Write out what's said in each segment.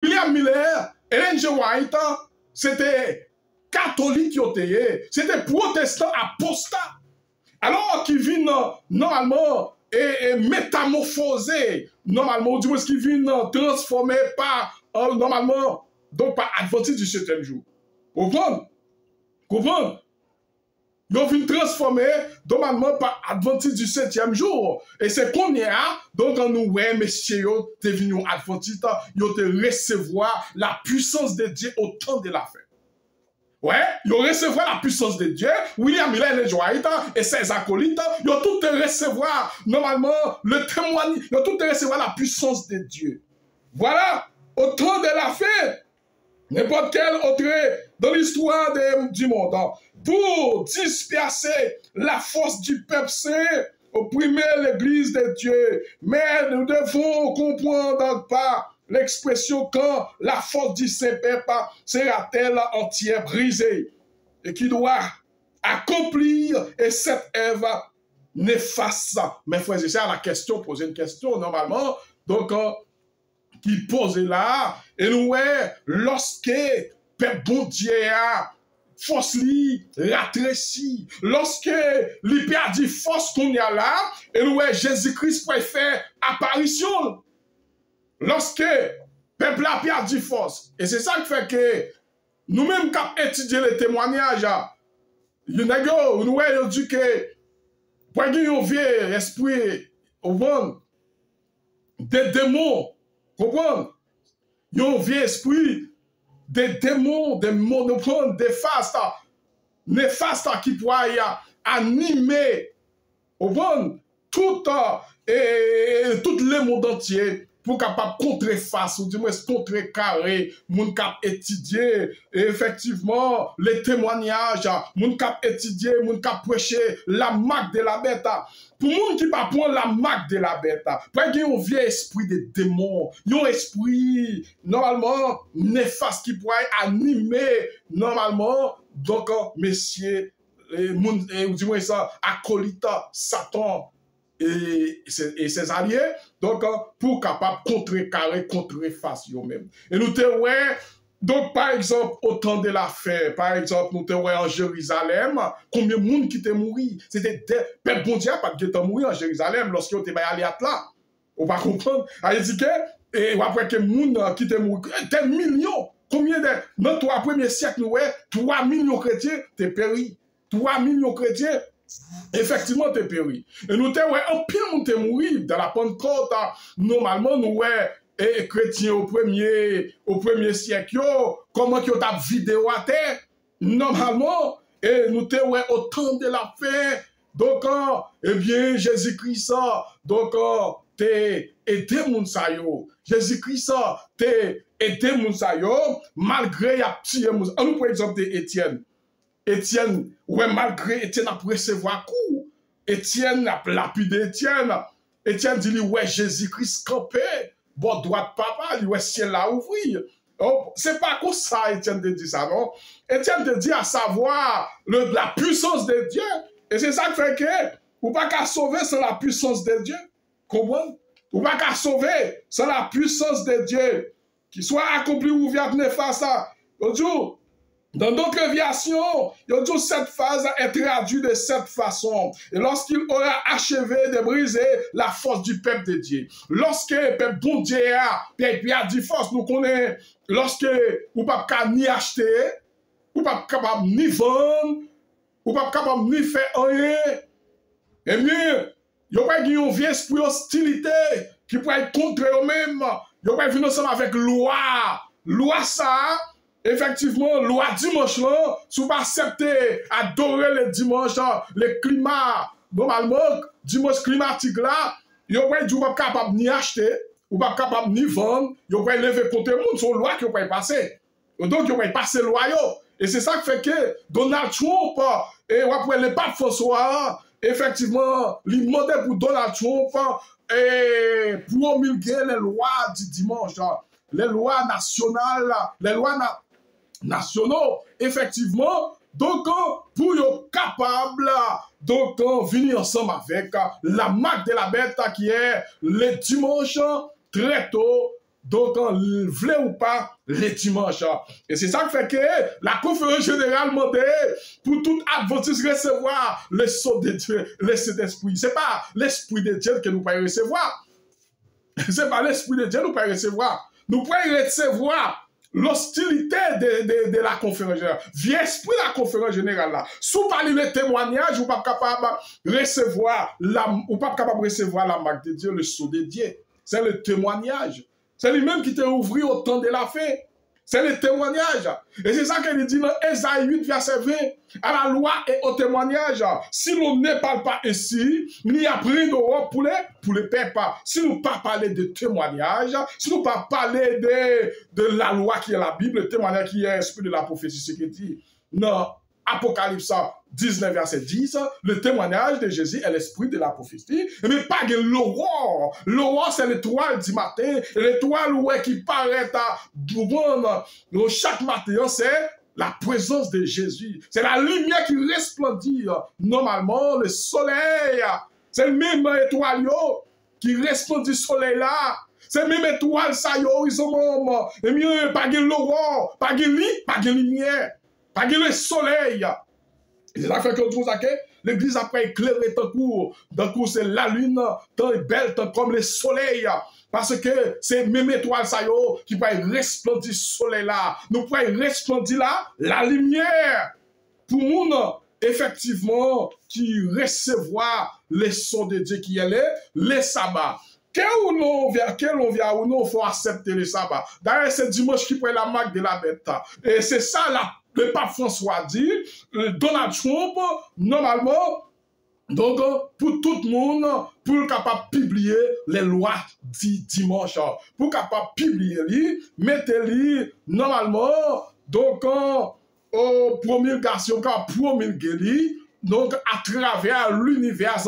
William Miller, Ellen G. White, c'était catholique, c'était protestant apostat. Alors qu'il vient normalement et métamorphosé, normalement, du moins qui vient transformé par, normalement, donc par adventiste du 7e jour. Comprenez? Comprenez? Ils viennent transformer normalement par adventiste du 7e jour. Et c'est qu'on y a, donc nous, ouais, messieurs, t'es venu adventiste, ils ont recevoir la puissance de Dieu au temps de la fin. Ouais, ils ont recevoir la puissance de Dieu. William Miller et White et ses acolytes, ils ont tout recevoir, normalement, le témoignage, ils ont tout recevoir la puissance de Dieu. Voilà, au temps de la fin, n'importe quel autre dans l'histoire du monde, pour disperser la force du peuple saint, opprimer l'église de Dieu. Mais nous devons comprendre par l'expression quand la force du Saint-Peuple sera-t-elle entière brisée et qui doit accomplir et cette œuvre néfaste. Mais frères et sœurs, la question, poser une question normalement, donc qui pose là, et nous, lorsque Père bon Dieu a force li ratréci, lorsque li perdu force qu'on y a là, et nous, Jésus-Christ peut faire apparition. Lorsque peuple a perdu force, et c'est ça qui fait que nous-mêmes, quand étudier les témoignages, nous avons dit que pour qu'il y ait un vieux esprit, des démons, comprendre? Il y a un vieux esprit, des démons, des monopoles, des fastes, néfastes qui pourraient animer, tout le monde entier pour capable contreface ou du moins contrecarrer moun cap étudier et effectivement les témoignages moun cap étudier moun cap prêcher la marque de la bête pour moun qui pas prendre la marque de la bête pas qu'il y a un vieux esprit de démon un esprit normalement néfaste qui pourrait animer normalement donc messieurs moun du moins ça acolyte Satan et ses alliés, donc pour capable contrecarrer, contreface eux-mêmes. Et nous te ouais, donc par exemple, au temps de la fin, par exemple, nous te ouais en Jérusalem, combien de monde qui était mort? C'était Père bon Dieu, pas de qui mort en Jérusalem lorsqu'il était allé à là. On va comprendre. Il dit que, et après que monde qui était mort, des millions, combien de, dans 3 premiers siècles, nous ouais, 3 millions de chrétiens, t'es péri. 3 millions de chrétiens, effectivement, t'es péri. Et nous t'es ouais, un pile monde t'es mouru dans la Pentecôte. Normalement, nous ouais, et chrétiens au premier siècle, comment qu'ils ont ta vidéo à terre, normalement, et nous t'es ouais, au temps de la fin. Donc, eh bien, Jésus-Christ, donc, t'es aidé moun sa yo. Jésus-Christ, t'es aidé moun sa yo, malgré y a tué moun. On nous prend exemple d'Étienne. Étienne, ouais, malgré Étienne a pu recevoir coup, Étienne a lapidé Étienne. Étienne dit, ouais, Jésus-Christ campé, bon, droite papa, il ouais, ciel là ouvrir. Oh, c'est pas comme ça, Étienne te dit ça, non? Étienne te dit à savoir la puissance de Dieu. Et c'est ça qui fait que, ou pas qu'à sauver sans la puissance de Dieu. Comment? Ou pas qu'à sauver sans la puissance de Dieu. Qui soit accompli ou vient néfaste. Dans d'autres versions, cette phase est traduite de cette façon. Et lorsqu'il aura achevé de briser la force du peuple de Dieu. Lorsque le peuple bon Dieu a dit force, nous connaissons, lorsque vous ne pouvez pas ni acheter, vous ne pouvez pas capable ni vendre, vous ne pouvez pas capable ni faire rien, eh bien, il n'y a pas un vieux esprit hostilité qui pourrait être contre eux-mêmes. Il n'y a pas venir ensemble avec loi. Loi ça, effectivement, loi dimanche là, si vous pas accepter, adorer le dimanche, le climat, normalement, dimanche climatique là, il n'y a pas de capable ni acheter, ou pas capable ni vendre, il n'y a pas lever contre le monde, c'est une loi qui ne peut pas passer. Donc, il n'y a pas passer loi. Et c'est ça qui fait que Donald Trump, et après le pape François, effectivement, il demandait pour Donald Trump, et pour promulguer les lois du dimanche, les lois nationales, les lois nationaux, effectivement, donc, pour être capable, donc, venir ensemble avec la marque de la bête qui est le dimanche très tôt, donc, voulait ou pas, les dimanches. Et c'est ça qui fait que la conférence générale demandait pour tout adventiste recevoir le son de Dieu, le Saint-Esprit. Ce n'est pas l'Esprit de Dieu que nous pouvons recevoir. Ce n'est pas l'Esprit de Dieu que nous pouvons recevoir. Nous pouvons recevoir l'hostilité de la conférence générale. Vieux esprit de la conférence générale là. Si vous parlez de témoignage, vous n'êtes pas capable de recevoir la marque de Dieu, le sceau de Dieu. C'est le témoignage. C'est lui-même qui t'a ouvert au temps de la fin. C'est le témoignage. Et c'est ça qu'il dit dans Ésaïe 8, verset 20. À la loi et au témoignage. Si l'on ne parle pas ici, ni après dehors pour les pas. Si nous ne pas parler de témoignage, si nous ne pas parler de la loi qui est la Bible, le témoignage qui est l'esprit de la prophétie, c'est ce qu'il dit. Non. Apocalypse 19, verset 10, le témoignage de Jésus est l'esprit de la prophétie. Mais pas de l'aurore. L'aurore, c'est l'étoile du matin. L'étoile qui paraît chaque matin, c'est la présence de Jésus. C'est la lumière qui resplendit. Normalement, le soleil, c'est le même étoile qui resplendit du soleil là. C'est même étoile, ça, ils sont et mieux, pas de l'aurore, pas de lumière. Pas le soleil. Et c'est ça fait que l'église après éclairé tant court c'est la lune, tant belle, tant comme le soleil. Parce que c'est même étoile ça qui peut resplendir le soleil là. Nous pouvons resplendir là la lumière. Pour nous, effectivement, qui recevoir les sons de Dieu qui est les sabbats. Quel on vient ou non, il faut accepter le sabbat. D'ailleurs, c'est dimanche qui prend la marque de la bête. Et c'est ça le pape François dit, Donald Trump, normalement, donc, pour tout le monde, pour capable publier les lois du dimanche, pour capable publier, mettez-les, normalement, donc, au promulgation, promulguer, donc à travers l'univers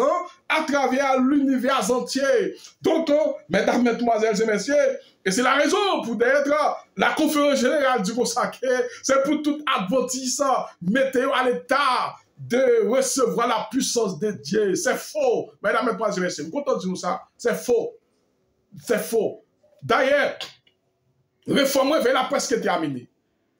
entier. Donc, mesdames, mesdemoiselles et messieurs, et c'est la raison pour d'être la conférence générale du consacré, c'est pour tout adventiste, mettez à l'état de recevoir la puissance de Dieu. C'est faux, mesdames, mesdemoiselles et messieurs. Vous comprenez nous ça? C'est faux. C'est faux. D'ailleurs, réforme réveil la presque terminée.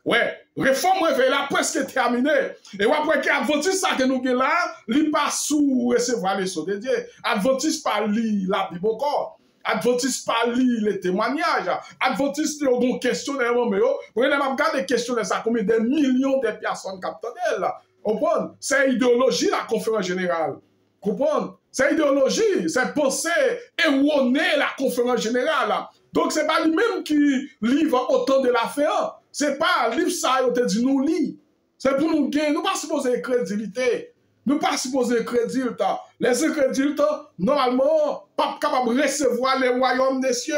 Ouais, réforme réveil la presque terminée. Et après que Adventiste ça que nous avons là, il pas sous recevoir les sons de Dieu. Adventiste pas lire la Bible encore. Adventiste pas lire les témoignages. Adventiste a une question dans le moment. Vous avez regardé des questions de ça, combien de millions de personnes captent là. Comprenez? C'est idéologie la conférence générale. Comprenez? C'est idéologie, c'est penser erroner la conférence générale. Donc c'est pas lui-même qui livre autant de la fin. C'est pas livre ça, il te dit nous lit. C'est pour nous gagner. Nous pas supposés crédibilité. Nous pas supposés crédibilité. Les incrédules, normalement, pas capables de recevoir les royaumes des cieux.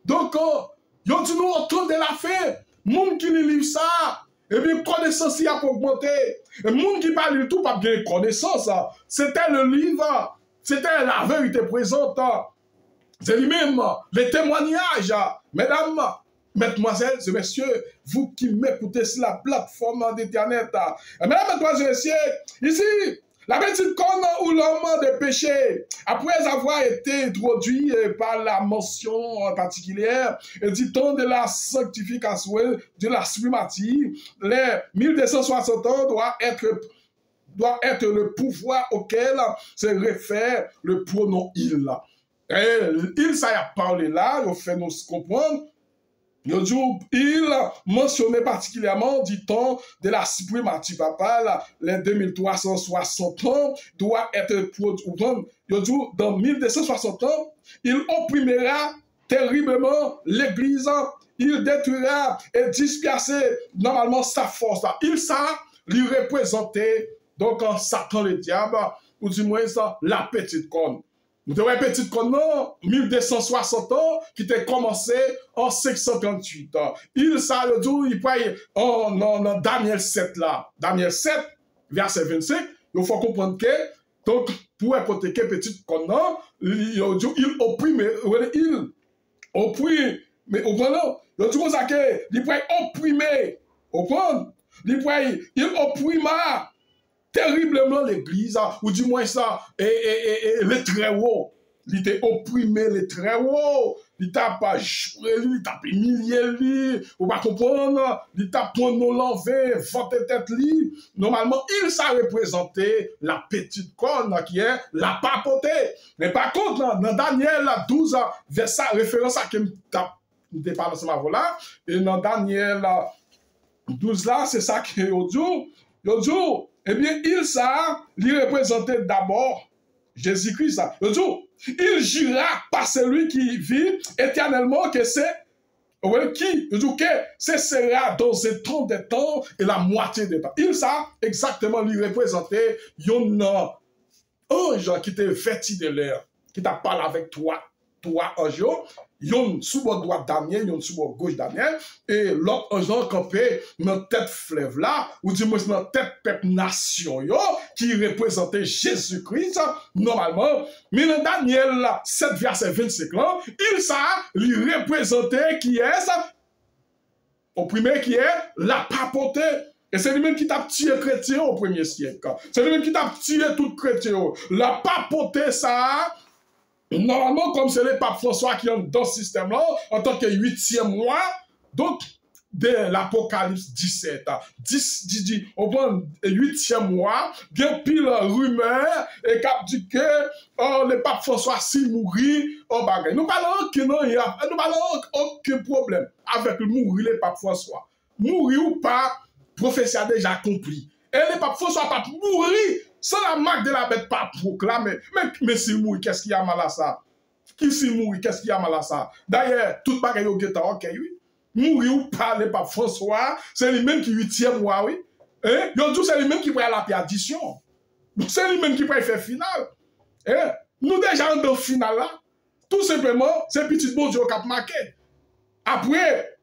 Donc, ils ont dit nous autant de la fin. Monde qui lit ça, et bien connaissance y a augmenté. Et monde qui parle du tout, pas de connaissance. C'était le livre, c'était la vérité présente. C'est lui-même, les témoignages. Mesdames, mesdemoiselles et messieurs, vous qui m'écoutez sur la plateforme d'Internet. Mesdames, mesdemoiselles et messieurs, ici, la petite corne ou l'homme de péché, après avoir été introduit par la mention particulière, dit-on de la sanctification, de la suprématie, les 1260 ans doit être le pouvoir auquel se réfère le pronom « il ». Il, ça y a parlé là, il fait nous comprendre. Il mentionnait particulièrement, dit-on, de la suprématie papale, les 2360 ans doit être produit. Dans 1260 ans, il opprimera terriblement l'Église, il détruira et dispersera normalement sa force. Il ça lui représentait donc Satan le diable, ou du moins la petite corne. Nous avons une petite corne, 1260 ans, qui a commencé en 538 ans. Il ça le dit, il paye en Daniel 7 là. Daniel 7, verset 25, il faut comprendre que, donc, pour hypothéquer petite corne, il opprime, mais au point il dit comme ça que, il paye opprimer, au point, il opprima terriblement l'Église, ou du moins ça, et les très hauts. Il était opprimé les très hauts. il t'a pas joué, il t'a humilié, ou pas comprendre, il t'a pris nos l'envers, vanté tête li. Normalement, il s'est représenté la petite corne qui est la papauté. Mais par contre, dans Daniel 12, verset référence à qui me parle ce là, et dans Daniel 12 là, c'est ça que yo dit, eh bien, il ça, lui représentait d'abord Jésus-Christ. Il jura par celui qui vit éternellement que c'est qui que ce sera dans ce temps des temps et la moitié des temps. Il ça exactement lui représentait un ange qui était vêtu de l'air, qui t'a parlé avec toi ange, yon sous votre droite Daniel, yon sous votre gauche Daniel, et l'autre ange campé dans tête fleuve là, ou du moins dans tête peuple nation yo, qui représentait Jésus-Christ, normalement, mais dans Daniel 7 verset 25 là, il ça lui représentait qui est ça, au premier qui est la papauté. Et c'est lui-même qui t'a tué chrétien au premier siècle. C'est lui-même qui t'a tué tout chrétien. La papauté ça, normalement, comme c'est le pape François qui est dans ce système-là, en tant que 8e mois, donc, de l'Apocalypse 17, on prend 8e mois, il y a pile rumeur, et qui dit que le pape François, s'il mourit, nous parlons que non, nous parlons aucun problème avec le mourir, le pape François. Mourir ou pas, prophétie a déjà accompli. Et le pape François pas mourir sans la marque de la bête pas proclamée. Mais s'il mourit, qu'est-ce qu'il y a mal à ça? Qui s'il mourit, qu'est-ce qu'il y a mal à ça? D'ailleurs, tout bagaille au guetta, ok, oui. Mourir ou pas, le pape François, c'est lui-même qui 8e mois, oui. Hein? C'est lui-même qui prend la perdition. C'est lui-même qui prend faire finale. Hein? Nous déjà dans le final là, tout simplement, c'est petit bon Dieu qui a marqué. Après,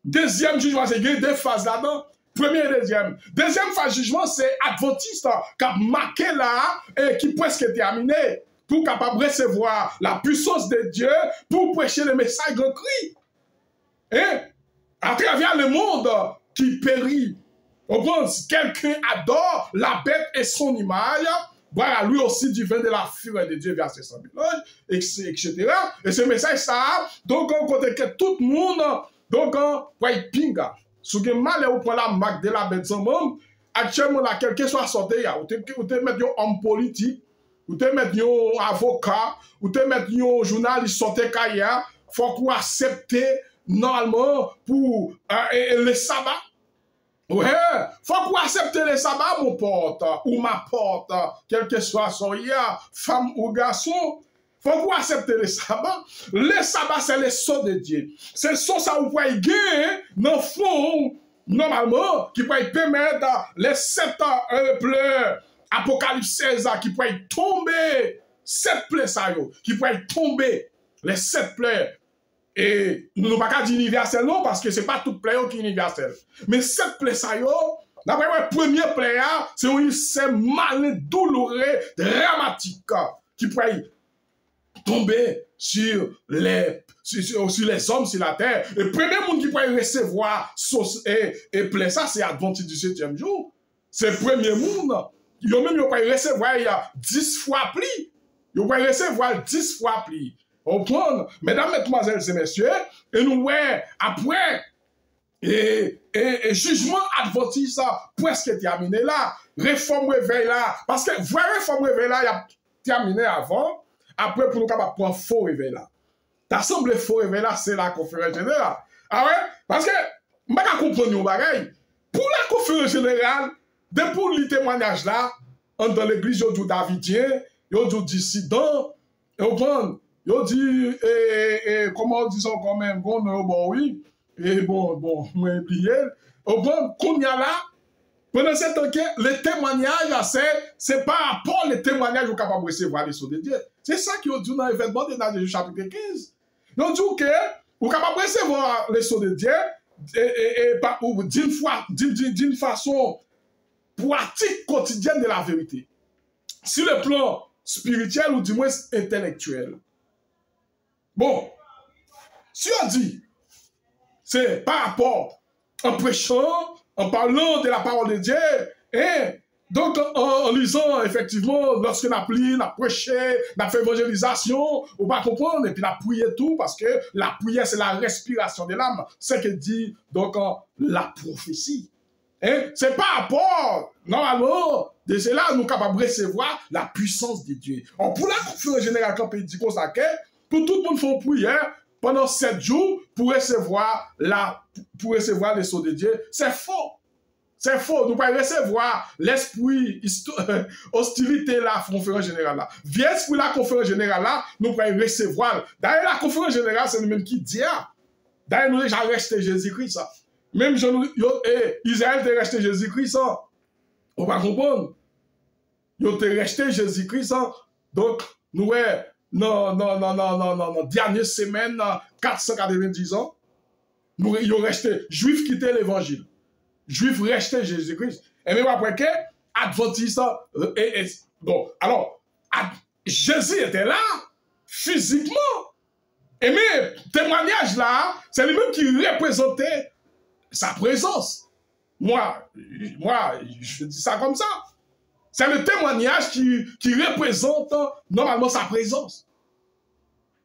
deuxième jugement, c'est deux phases là-dedans. Premier et deuxième. Deuxième phase jugement, c'est Adventiste qui a marqué là et qui presque est terminé pour capable recevoir la puissance de Dieu pour prêcher le message de Christ. Et à travers le monde qui périt, si quelqu'un adore la bête et son image, voilà, lui aussi du vin de la fureur de Dieu verset 100 etc. Et ce message ça, donc on côté que tout le monde, donc on pinga. Si vous avez mal ou la marque de la bête sans membre, actuellement, là, quel que soit sorti, vous te mettez un homme politique, vous te mettez un avocat, vous te mettez un journaliste sorti il faut qu'on accepte normalement pour le sabbat. Ouais, faut qu'on accepte le sabbat, mon pote, ou ma pote, quel que soit son femme ou garçon. Faut qu'on accepte le sabbat. Le sabbat, c'est le son de Dieu. C'est le son ça vous pouvez gagner dans le fond, normalement, qui peut permettre les 7 pleurs, Apocalypse 16, qui peut tomber, 7 pleurs, qui peut tomber, les 7 pleurs. Et nous ne pouvons pas dire universel, non, parce que ce n'est pas toute pleurs qui est universel. Mais 7 pleurs, d'après le premier pleur, c'est mal douloureux, dramatique, qui peut tomber sur les hommes sur la terre. Le premier monde qui peut recevoir et plaît ça, c'est Adventiste du 7e jour. C'est le premier monde. Il peut recevoir 10 fois plus. Il peut recevoir 10 fois plus. Mesdames, mesdemoiselles et messieurs, et nous, après, et jugement adventiste, presque terminé là. Réforme réveil là. Parce que, vraie réforme réveil là, il a terminé avant. Après, pour nous capables prendre faux réveil là. T'assemble faux réveil là, c'est la conférence générale. Ah ouais? Parce que, je ne peux pas comprendre nos bagailles. Pour la conférence générale, depuis le témoignage là, dans l'église, il y a Davidien, il y a dissident, il y a dit, comment on dit ça quand même, bon, oui, et bon, moi, oublié. Qu'on y a là, pendant ce temps, le témoignage, c'est par rapport au témoignage qu'on est capable de recevoir les choses de Dieu. C'est ça qui est dit dans l'événement de Nadia chapitre 15. Donc, dit que vous êtes capable de recevoir les choses de Dieu d'une façon pratique quotidienne de la vérité. Sur le plan spirituel ou du moins intellectuel. Bon, si on dit, c'est par rapport en prêchant, en parlant de la parole de Dieu, et Donc, en lisant, effectivement, lorsque nous avons prêché, nous avons fait évangélisation, on va comprendre, et puis nous avons prié tout, parce que la prière, c'est la respiration de l'âme. C'est ce que dit, donc, la prophétie. Hein? C'est par rapport, normalement, de cela, nous sommes capables de recevoir la puissance de Dieu. Pour la conférence générale, quand on dit comme ça, pour tout le monde faire prière pendant 7 jours pour recevoir les sceaux de Dieu, c'est faux. C'est faux. Nous ne pouvons pas recevoir l'esprit hostilité la conférence générale là. Via l'esprit la conférence générale là, nous pouvons recevoir. D'ailleurs, la conférence générale, c'est nous-mêmes qui dit. D'ailleurs, nous déjà resté Jésus-Christ. Même Israël t'a resté Jésus-Christ. On va comprendre. Ils ont resté Jésus-Christ. Donc, nous, non, dernière semaine, 490 ans, nous, ils ont resté juifs quitter l'évangile. Juifs restés Jésus-Christ. Et même après que, Adventiste, bon, alors, Jésus était là, physiquement. Et mais, témoignage là, c'est lui-même qui représentait sa présence. Moi, je dis ça comme ça. C'est le témoignage qui représente normalement sa présence.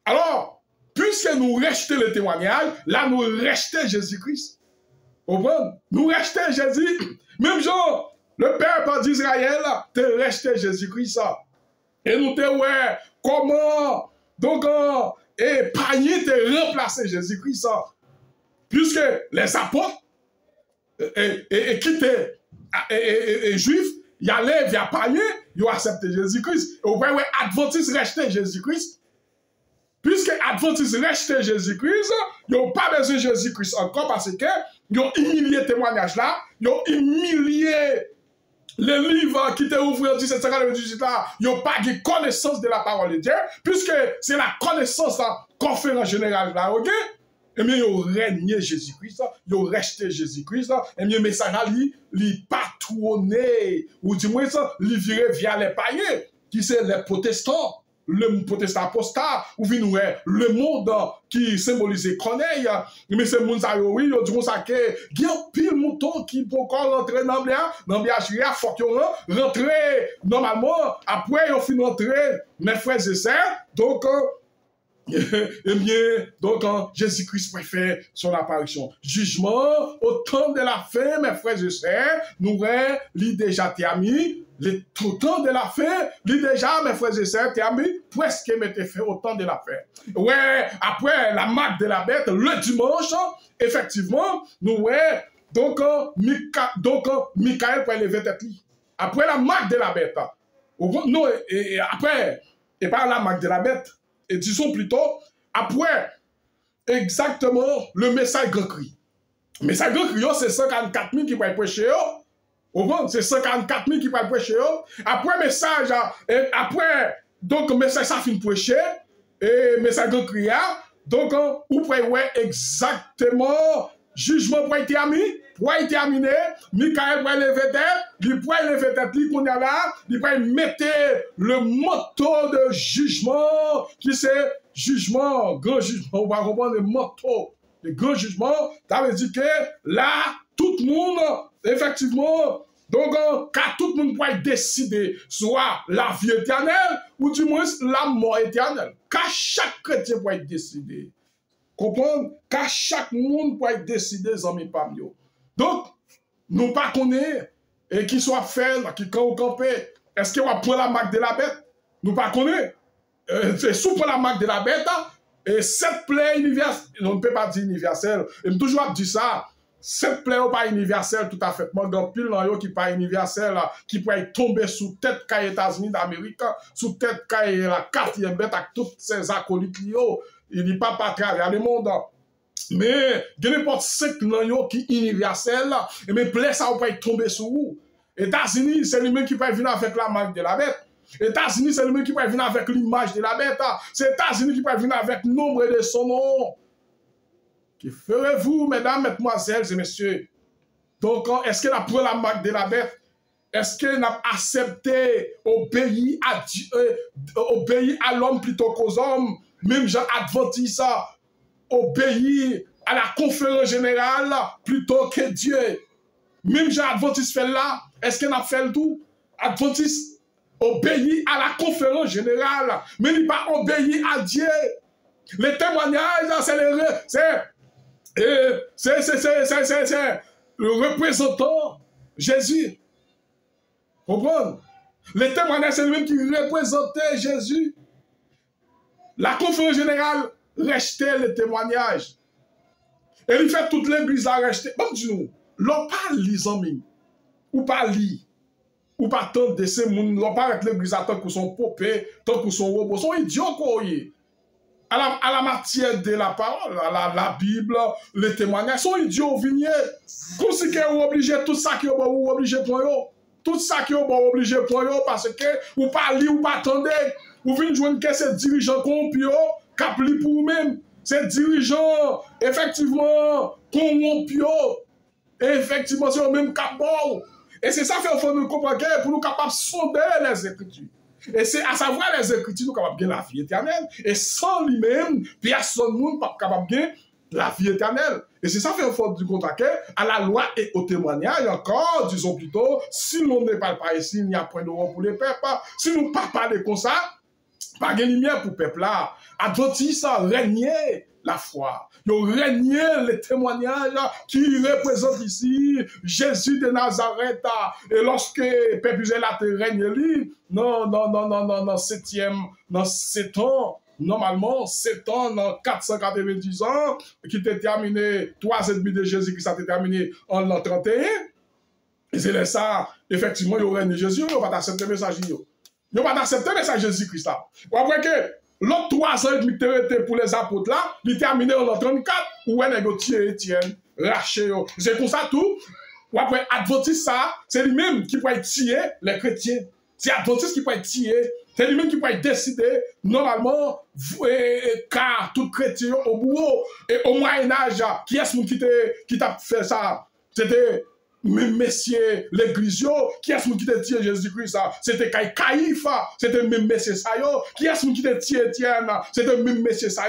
Alors, puisque nous restons le témoignage, là, nous restons Jésus-Christ. Nous restons Jésus. Même genre, le peuple d'Israël, te resté Jésus-Christ. Et nous te ouais, comment, donc, et Pagné te remplacé Jésus-Christ. Puisque les apôtres, et qui étaient juifs, ils allaient via Pagné, ils ont accepté Jésus-Christ. Et vous voyez, Adventistes restaient Jésus-Christ. Puisque Adventistes restaient Jésus-Christ, ils n'ont pas besoin de Jésus-Christ encore parce que ils ont humilié le témoignage là, ils ont humilié les livres qui étaient ouverts en 1798 là, ils n'ont pas de connaissance de la parole de Dieu, puisque c'est la connaissance de la conférence générale là, ok? Et bien, ils ont régné Jésus-Christ, ils ont resté Jésus-Christ, et bien, le message là, il pas tourné, ou du moins, il virait via les païens, qui sont les protestants. Le protestant apostat, ou bien le monde qui symbolise Corneille, mais c'est le monde ça, oui, ils disent ça que, il y a pile mouton qui peut encore rentrer dans le biage, il faut qu'ils rentrer normalement, après, ils finissent rentrer, mes frères et sœurs, donc, eh bien, donc, Jésus-Christ préfère son apparition. Jugement, au temps de la fin, mes frères et sœurs, nous, il déjà terminé. Au temps de la fin, lui déjà, mes frères et sœurs, terminé, presque m'était fait au temps de la fin. Ouais, après la marque de la bête, le dimanche, effectivement, nous, ouais, donc, Michael pour lever tête. Après la marque de la bête, non, et après, et pas la marque de la bête, et disons plutôt, après, exactement, le message grand cri. Le message grand cri, c'est 54 000 qui vont prêcher. C'est 54 000 qui vont prêcher. Après, message, après, donc, message ça finit prêcher, et message grand cri, donc, vous pouvez voir exactement, jugement pour être terminé, Michael pour lever tête, il pour lever tête, il pour mettre le motto de jugement, qui c'est jugement, grand jugement, on va comprendre le motto, le grand jugement, ça veut dire que là, tout le monde, effectivement, donc, car tout le monde peut décider soit la vie éternelle, ou du moins la mort éternelle, car chaque chrétien peut décider. Comprendre qu'à chaque monde peut décider amis parmi eux. Donc, nous pas connaître et qui soit fait, qui camp ou campé, est-ce qu'on va prendre la marque de la bête? Nous pas connaître. C'est sous pour la marque de la bête, et cette plaie universelle, on ne peut pas dire universelle, et je toujours dit ça, cette plaie n'est pas universelle tout à fait. Moi, dans pile dans qui pas universelle, qui peut tomber sous tête des États-Unis d'Amérique, sous tête de la quatrième bête avec tous ces acolytes. Il n'est pas à travers le monde. Mais, il y a n'importe qui est universel, et mais plaît ça va tomber sur vous. États-Unis, c'est lui-même qui peut venir avec la marque de la bête. États-Unis, c'est lui-même qui peut venir avec l'image de la bête. C'est États-Unis qui peut venir avec le nombre de son nom. Que ferez-vous, mesdames, mesdemoiselles et messieurs? Donc, est-ce qu'elle a pris la marque de la bête? Est-ce qu'elle a accepté obéir à l'homme plutôt qu'aux hommes? Même Jean Adventiste obéit à la conférence générale plutôt que Dieu. Même Jean Adventiste fait là, est-ce qu'il a fait le tout? Adventiste obéit à la conférence générale, mais il n'a pas obéi à Dieu. Les témoignages, c'est le représentant Jésus. Comprenez? Les témoignages, c'est lui-même qui représentait Jésus. La conférence générale rejetait les témoignages. Et il fait toute l'église à rejeter. Bon, dis-nous, l'on pas les amis, ou pas lire, ou pas tant de ces gens, l'on pas avec l'église à tant que son popé, tant que son robot, son idiot quoi. À la matière de la parole, à la Bible, les témoignages, sont idiots vignes. Comme si vous obligé tout ça qui est obligé pour eux. Tout ça qui est obligé pour eux parce que vous pas lire ou pas attendre. Vous venez jouer que ces dirigeants corrompus, qui pour vous-même. Ces dirigeants, effectivement, corrompus. Et effectivement, c'est eux-mêmes qui ont. Et c'est ça qu'il faut nous comprendre pour nous capables de sonder les Écritures. Et c'est à savoir les Écritures, nous sommes capables de gagner la vie éternelle. Et sans lui-même, personne ne peut capable de gagner la vie éternelle. Et c'est ça qu'il faut du contact à la loi et au témoignage encore, disons plutôt, si l'on ne parle pas ici, il n'y a point de roi pour les peuples. Si nous ne parlons pas comme ça, pas de lumière pour le peuple là. Adventiste régner la foi. Ils ont régné les témoignages qui représentent ici Jésus de Nazareth. Et lorsque le peuple Israël a régné, non, 7 ans, normalement, 7 ans, dans 490 ans, qui était terminé, 3 ennemis de Jésus qui s'est terminé en l'an 31. Et c'est ça, effectivement, il y aurait régné Jésus, il n'y a pas d'accepter le message. Il n'y a pas d'accepter le message de Jésus-Christ. Vous voyez que l'autre 3 ans et demi pour les apôtres là, il terminé en l'an 34, où il a négocié Étienne, raché. C'est pour ça tout. Ou après, Adventiste, ça, c'est lui-même qui peut tirer les chrétiens. C'est Adventiste qui peut tirer. C'est lui-même qui peut décider, normalement, car tout chrétien au bout, et au Moyen-Âge, qui est-ce qui t'a fait ça? C'était même messieurs l'église, qui est-ce qui t'a tiré Jésus-Christ? C'était Caïphe, c'était même messieurs ça. Qui est-ce qui t'a tiré Étienne? C'était même messieurs ça.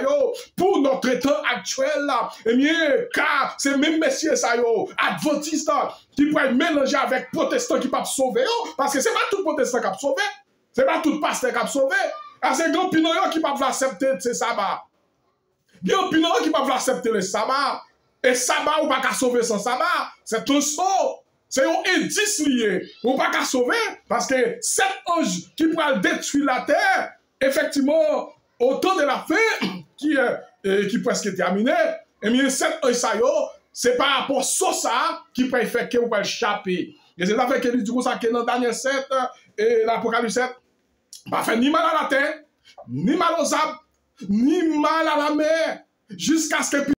Pour notre temps actuel, eh bien, car c'est même messieurs ça, Adventiste, qui peut être mélangé avec protestant qui peut sauver, parce que c'est pas tout protestant qui peut sauver. C'est pas tout pasteur qui a sauvé. C'est grand pinot qui ne peut pas accepter ce sabbat. Grand pinot qui ne peut pas accepter le sabbat. Et sabbat, ou pas qu'à sauver sans sabbat. C'est un saut. C'est un indice lié. Ou pas qu'à sauver. Parce que 7 anges qui pourraient détruire la terre, effectivement, au temps de la fin, qui presque terminé, et bien 7 anges, c'est par rapport à ça qui peut faire que vous pouvez échapper. Et c'est ça que du coup, ça que dans Daniel 7 et l'Apocalypse 7, pas fait ni mal à la terre, ni mal aux arbres, ni mal à la mer, jusqu'à ce que